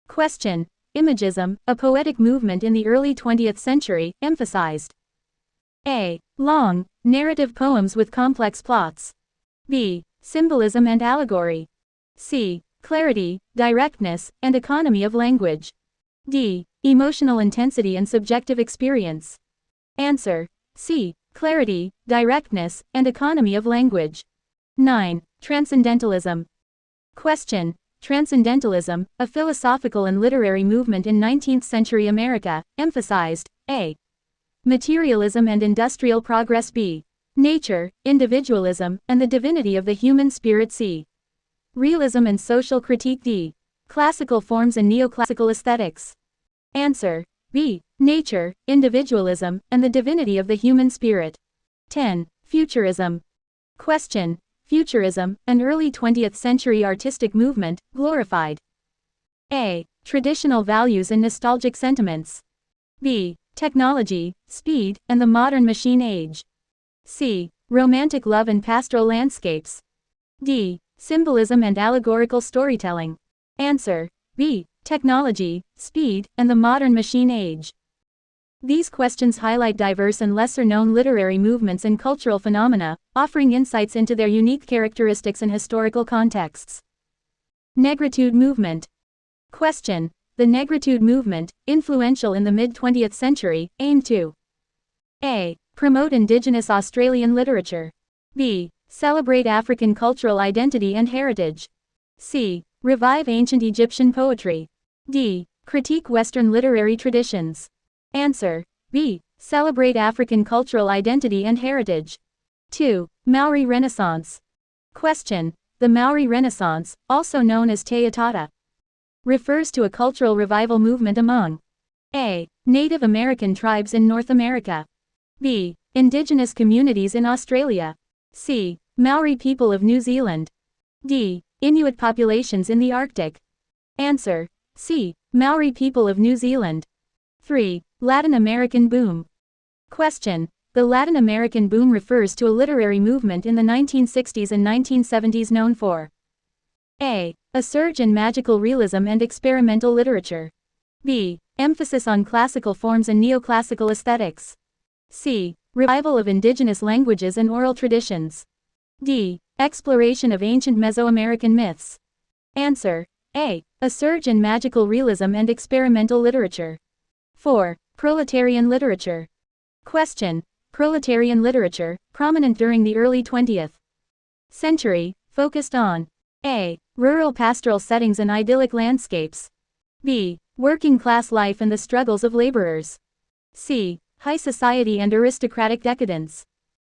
Question. Imagism, a poetic movement in the early 20th century, emphasized A. Long, narrative poems with complex plots. B. Symbolism and allegory. C. Clarity, directness, and economy of language. D. Emotional intensity and subjective experience. Answer. C. Clarity, directness, and economy of language. 9. Transcendentalism. Question. Transcendentalism, a philosophical and literary movement in 19th century America, emphasized A. Materialism and industrial progress. B. Nature, individualism, and the divinity of the human spirit. C. Realism and social critique. D. Classical forms and neoclassical aesthetics. Answer. B. Nature, individualism, and the divinity of the human spirit. 10. Futurism. Question. Futurism, an early 20th century artistic movement, glorified A. Traditional values and nostalgic sentiments. B. Technology, speed, and the modern machine age. C. Romantic love and pastoral landscapes. D. Symbolism and allegorical storytelling. Answer. B. Technology, speed, and the modern machine age. These questions highlight diverse and lesser-known literary movements and cultural phenomena, offering insights into their unique characteristics and historical contexts. Negritude movement. Question. The Negritude movement, influential in the mid-20th century, aimed to A. Promote indigenous Australian literature. B. Celebrate African cultural identity and heritage. C. Revive ancient Egyptian poetry. D. Critique Western literary traditions. Answer. B. Celebrate African cultural identity and heritage. 2. Maori Renaissance. Question. The Maori Renaissance, also known as Te Atata, refers to a cultural revival movement among A. Native American tribes in North America. B. Indigenous communities in Australia. C. Maori people of New Zealand. D. Inuit populations in the Arctic. Answer. C. Maori people of New Zealand. 3. Latin American boom. Question. The Latin American boom refers to a literary movement in the 1960s and 1970s known for A. A surge in magical realism and experimental literature. B. Emphasis on classical forms and neoclassical aesthetics. C. Revival of indigenous languages and oral traditions. D. Exploration of ancient Mesoamerican myths. Answer. A. A surge in magical realism and experimental literature. 4. Proletarian literature. Question. Proletarian literature, prominent during the early 20th century, focused on A. Rural pastoral settings and idyllic landscapes. B. Working class life and the struggles of laborers. C. High society and aristocratic decadence.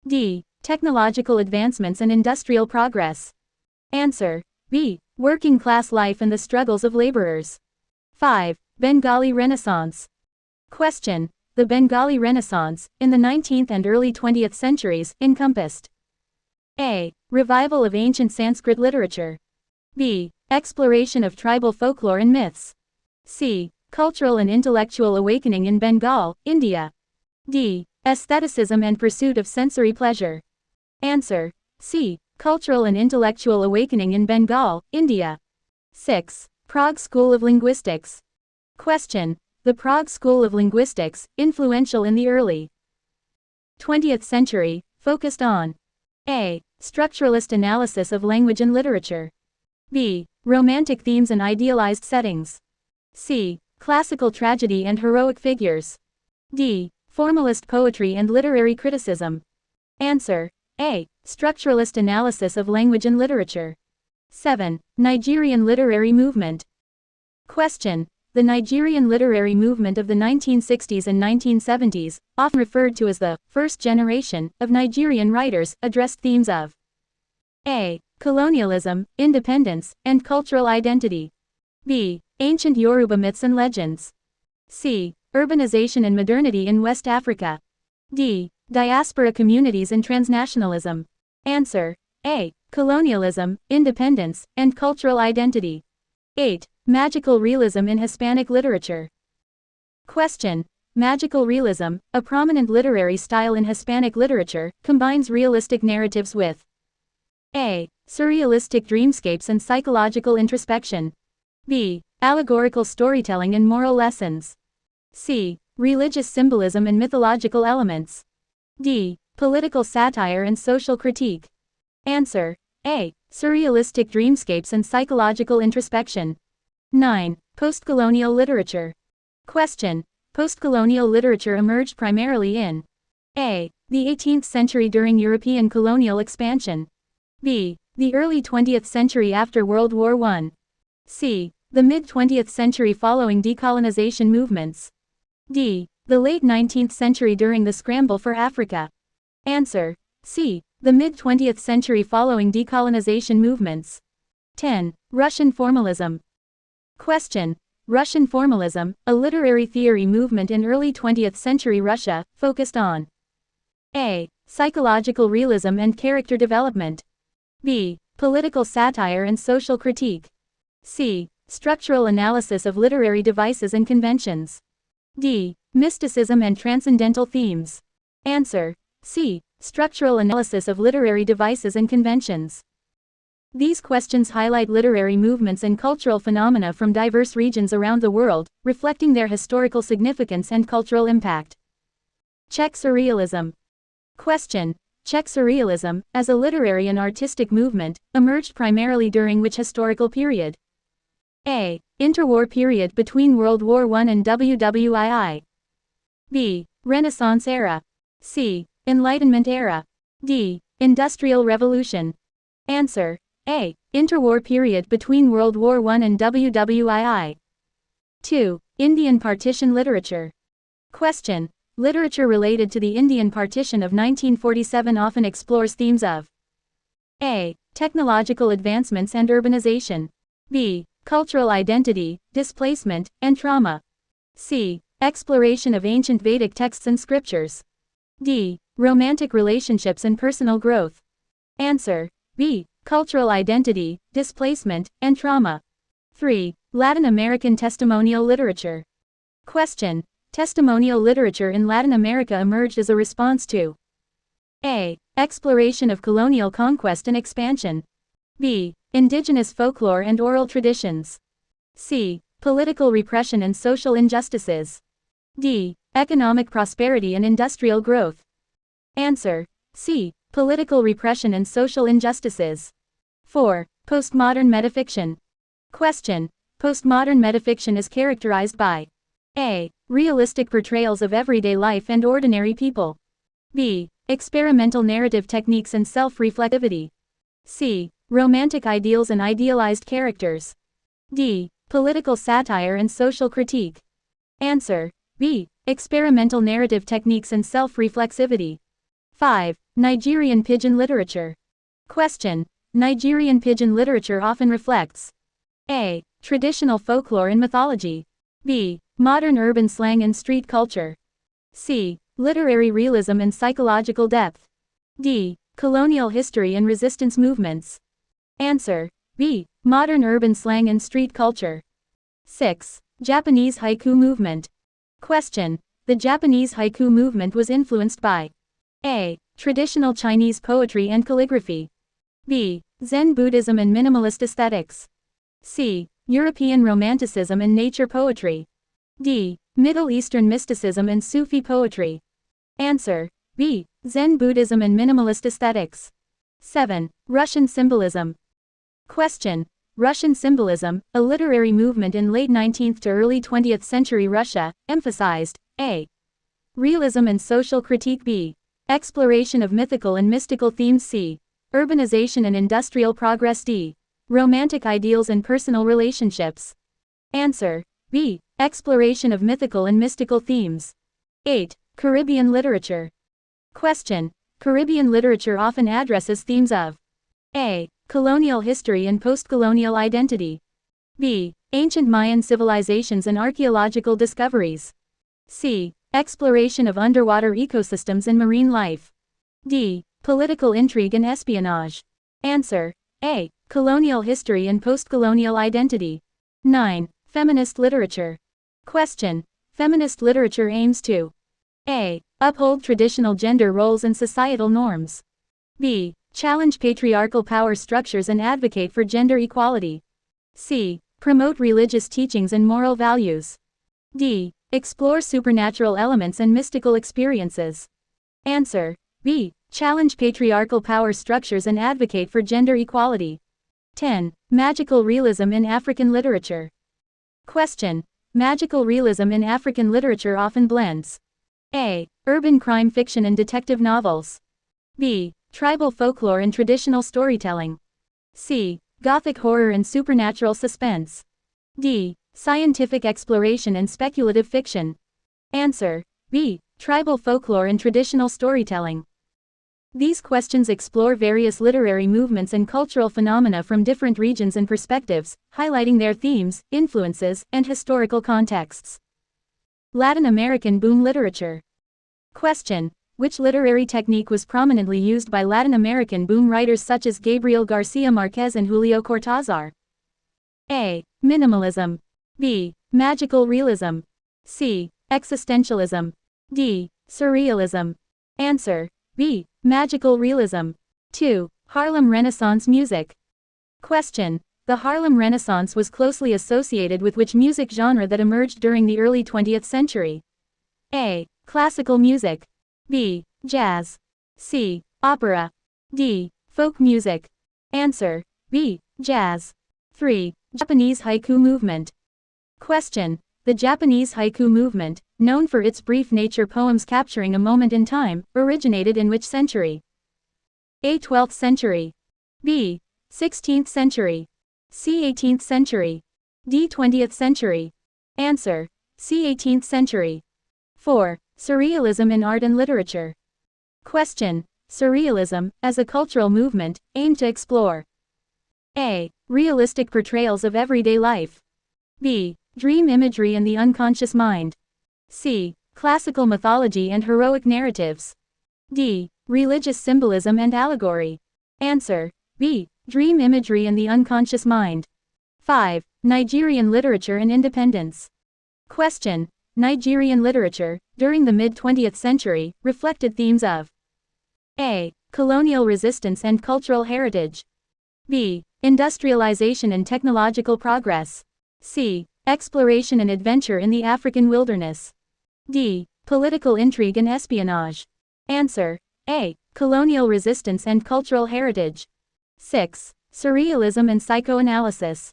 D. Technological advancements and industrial progress. Answer. B. Working class life and the struggles of laborers. 5. Bengali Renaissance. Question. The Bengali Renaissance, in the 19th and early 20th centuries, encompassed A. Revival of ancient Sanskrit literature. B. Exploration of tribal folklore and myths. C. Cultural and intellectual awakening in Bengal, India. D. Aestheticism and pursuit of sensory pleasure. Answer. C. Cultural and intellectual awakening in Bengal, India. 6. Prague School of Linguistics. Question. The Prague School of Linguistics, influential in the early 20th century, focused on A. Structuralist analysis of language and literature. B. Romantic themes and idealized settings. C. Classical tragedy and heroic figures. D. Formalist poetry and literary criticism. Answer. A. Structuralist analysis of language and literature. 7. Nigerian literary movement. Question. The Nigerian literary movement of the 1960s and 1970s, often referred to as the first generation of Nigerian writers, addressed themes of A. Colonialism, independence, and cultural identity. B. Ancient Yoruba myths and legends. C. Urbanization and modernity in West Africa. D. Diaspora communities and transnationalism. Answer. A. Colonialism, independence, and cultural identity. 8. Magical realism in Hispanic literature. Question. Magical realism, a prominent literary style in Hispanic literature, combines realistic narratives with A. Surrealistic dreamscapes and psychological introspection. B. Allegorical storytelling and moral lessons. C. Religious symbolism and mythological elements. D. Political satire and social critique. Answer. A. Surrealistic dreamscapes and psychological introspection. 9. Postcolonial literature. Question. Postcolonial literature emerged primarily in A. The 18th century during European colonial expansion. B. The early 20th century after World War I. C. The mid-20th century following decolonization movements. D. The late 19th century during the scramble for Africa. Answer. C. The mid-20th century following decolonization movements. 10. Russian formalism. Question. Russian formalism, a literary theory movement in early 20th century Russia, focused on A. Psychological realism and character development. B. Political satire and social critique. C. Structural analysis of literary devices and conventions. D. Mysticism and transcendental themes. Answer. C. Structural analysis of literary devices and conventions. These questions highlight literary movements and cultural phenomena from diverse regions around the world, reflecting their historical significance and cultural impact. Czech Surrealism. Question. Czech Surrealism, as a literary and artistic movement, emerged primarily during which historical period? A. Interwar period between World War I and WWII. B. Renaissance era. C. Enlightenment era. D. Industrial Revolution. Answer. A. Interwar period between World War I and WWII. 2. Indian partition literature. Question. Literature related to the Indian partition of 1947 often explores themes of A. Technological advancements and urbanization. B. Cultural identity, displacement, and trauma. C. Exploration of ancient Vedic texts and scriptures. D. Romantic relationships and personal growth. Answer. B. Cultural identity, displacement, and trauma. 3. Latin American testimonial literature. Question. Testimonial literature in Latin America emerged as a response to A. Exploration of colonial conquest and expansion. B. Indigenous folklore and oral traditions. C. Political repression and social injustices. D. Economic prosperity and industrial growth. Answer. C. Political repression and social injustices. 4. Postmodern metafiction. Question. Postmodern metafiction is characterized by A. Realistic portrayals of everyday life and ordinary people. B. Experimental narrative techniques and self-reflectivity. C. Romantic ideals and idealized characters. D. Political satire and social critique. Answer. B. Experimental narrative techniques and self-reflexivity. 5. Nigerian pidgin literature. Question. Nigerian pidgin literature often reflects A. Traditional folklore and mythology. B. Modern urban slang and street culture. C. Literary realism and psychological depth. D. Colonial history and resistance movements. Answer. B. Modern urban slang and street culture. 6. Japanese haiku movement. Question. The Japanese haiku movement was influenced by A. Traditional Chinese poetry and calligraphy. B. Zen Buddhism and minimalist aesthetics. C. European Romanticism and nature poetry. D. Middle Eastern mysticism and Sufi poetry. Answer. B. Zen Buddhism and minimalist aesthetics. 7. Russian symbolism. Question. Russian symbolism, a literary movement in late 19th to early 20th century Russia, emphasized a. Realism and social critique. B. Exploration of mythical and mystical themes. C. Urbanization and industrial progress. D. Romantic ideals and personal relationships. Answer. B. Exploration of mythical and mystical themes. 8. Caribbean literature. Question. Caribbean literature often addresses themes of a. Colonial history and post-colonial identity. B. Ancient Mayan civilizations and archaeological discoveries. C. Exploration of underwater ecosystems and marine life. D. Political intrigue and espionage. Answer. A. Colonial history and post-colonial identity. 9. Feminist literature. Question. Feminist literature aims to a. Uphold traditional gender roles and societal norms. B. Challenge patriarchal power structures and advocate for gender equality. C. Promote religious teachings and moral values. D. Explore supernatural elements and mystical experiences. Answer. B. Challenge patriarchal power structures and advocate for gender equality. 10. Magical realism in African literature. Question. Magical realism in African literature often blends a. Urban crime fiction and detective novels. B. Tribal folklore and traditional storytelling. C. Gothic horror and supernatural suspense. D. Scientific exploration and speculative fiction. Answer. B. Tribal folklore and traditional storytelling. These questions explore various literary movements and cultural phenomena from different regions and perspectives, highlighting their themes, influences, and historical contexts. Latin American boom literature. Question. Which literary technique was prominently used by Latin American boom writers such as Gabriel Garcia Marquez and Julio Cortázar? A. Minimalism. B. Magical realism. C. Existentialism. D. Surrealism. Answer. B. Magical realism. 2. Harlem Renaissance music. Question. The Harlem Renaissance was closely associated with which music genre that emerged during the early 20th century? A. Classical music. B. Jazz. C. Opera. D. Folk music. Answer. B. Jazz. 3. Japanese haiku movement. Question. The Japanese haiku movement, known for its brief nature poems capturing a moment in time, originated in which century? A. 12th century. B. 16th century. C. 18th century. D. 20th century. Answer. C. 18th century. 4. Surrealism in art and literature. Question. Surrealism, as a cultural movement, aimed to explore a. Realistic portrayals of everyday life. B. Dream imagery and the unconscious mind. C. Classical mythology and heroic narratives. D. Religious symbolism and allegory. Answer. B. Dream imagery and the unconscious mind. 5. Nigerian literature and independence. Question. Nigerian literature, during the mid-20th century, reflected themes of a. Colonial resistance and cultural heritage. B. Industrialization and technological progress. C. Exploration and adventure in the African wilderness. D. Political intrigue and espionage. Answer. A. Colonial resistance and cultural heritage. 6. Surrealism and psychoanalysis.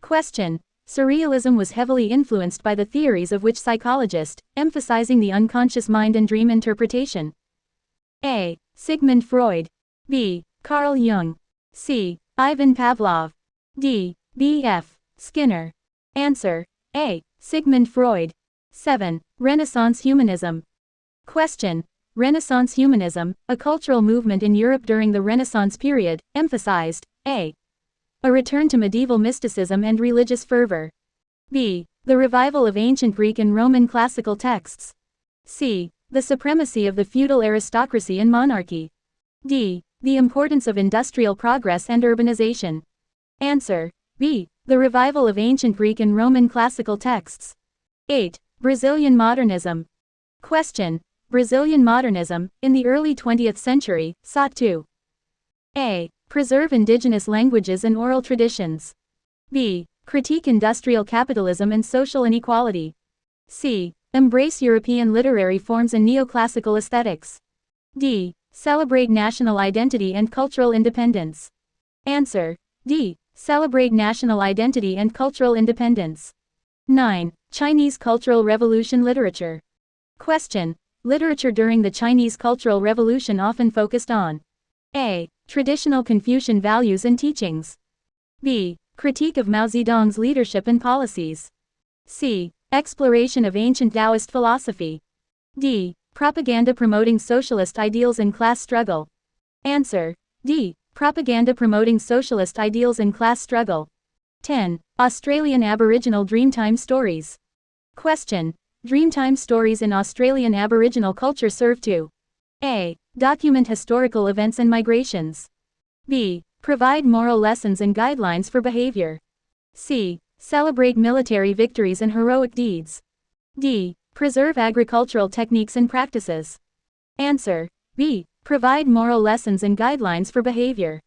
Question. Surrealism was heavily influenced by the theories of which psychologist, emphasizing the unconscious mind and dream interpretation? A. Sigmund Freud. B. Carl Jung. C. Ivan Pavlov. D. B. F. Skinner. Answer. A. Sigmund Freud. 7. Renaissance humanism. Question. Renaissance humanism, a cultural movement in Europe during the Renaissance period, emphasized a. A return to medieval mysticism and religious fervor. B. The revival of ancient Greek and Roman classical texts. C. The supremacy of the feudal aristocracy and monarchy. D. The importance of industrial progress and urbanization. Answer. B. The revival of ancient Greek and Roman classical texts. 8. Brazilian modernism. Question. Brazilian modernism, in the early 20th century, sought to a. Preserve indigenous languages and oral traditions. B. Critique industrial capitalism and social inequality. C. Embrace European literary forms and neoclassical aesthetics. D. Celebrate national identity and cultural independence. Answer. D. Celebrate national identity and cultural independence. 9. Chinese Cultural Revolution literature. Question. Literature during the Chinese Cultural Revolution often focused on A. Traditional Confucian values and teachings. B. Critique of Mao Zedong's leadership and policies. C. Exploration of ancient Taoist philosophy. D. Propaganda promoting socialist ideals and class struggle. Answer. D. Propaganda promoting socialist ideals and class struggle. 10. Australian Aboriginal Dreamtime Stories. Question. Dreamtime stories in Australian Aboriginal culture serve to A. Document historical events and migrations. B. Provide moral lessons and guidelines for behavior. C. Celebrate military victories and heroic deeds. D. Preserve agricultural techniques and practices. Answer. B. Provide moral lessons and guidelines for behavior.